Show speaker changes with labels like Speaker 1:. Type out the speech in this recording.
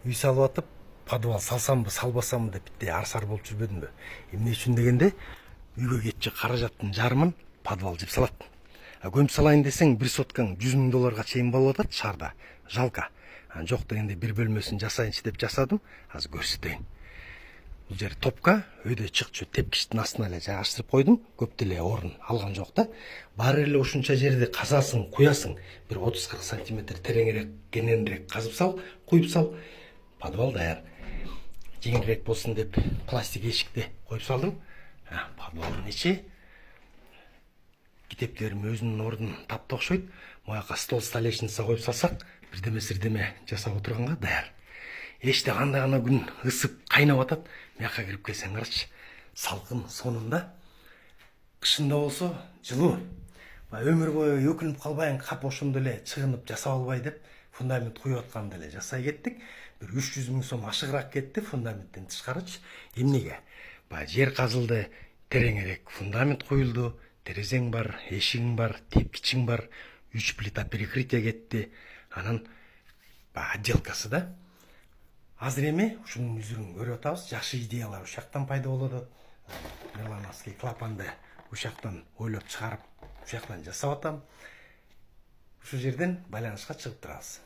Speaker 1: үй салып атып, подвал салсамбы, салбасамбы деп бітте арсар болып жүрбедім бе. Эмне үчүн дегенде, үйгө кетчи каражаттын жарымын подвал жеп салат. Көмүп салайын десең, бир соткаң 100 000 долларга чейин болуп атат шаарда. Жалка. Жок дегенде бир бөлмөсүн жасайынчы деп жасадым. Азыр көрсөтөйүн. Бул жер топка, өйдө чыкчу тепкичтин астына эле жайгаштырып койдум. Көп деле орун алган жок да. Баары эле ушунча жерди казасың, куясың. Бир 30-40 сантиметр тереңирээк, кененирээк казып сал, куюп сал. Подвал даяр. Жеңилирээк болсун деп пластик эшикти коюп салдым. Подвалдын ичи китептерим өзүнүн ордун тапты окшойт. Мояка стол столешница коюп салсак, бирдеме сирдеме жасап отурганга даяр. Эшикте кандай гана күн ысып кайнап атат. Мияка кирип келсең карачы. Салкын сонунда. Кышында болсо жылуу. Өмүр бою өкүнүп калбайын, кап ошондо эле чыгынып жасап албай деп фундамент куюп атканда эле жасай кеттик. Бир 300 000 сом ашыгыраак кетти фундаменттен тышкарычы. Эмнеге? Жер казылды, тереңирээк фундамент куюлду, терезең бар, эшигиң бар, тепкичиң бар, 3 плита перекрытие кетти. Анан отделкасы да. Азыр эми ушунун үзүрүн көрүп атабыз. Жакшы идеялар ушактан пайда болот. Мелановский клапанды ушактан ойлоп чыгарып, ушактан жасап атам. Ушу жерден байланышка чыгып турабыз.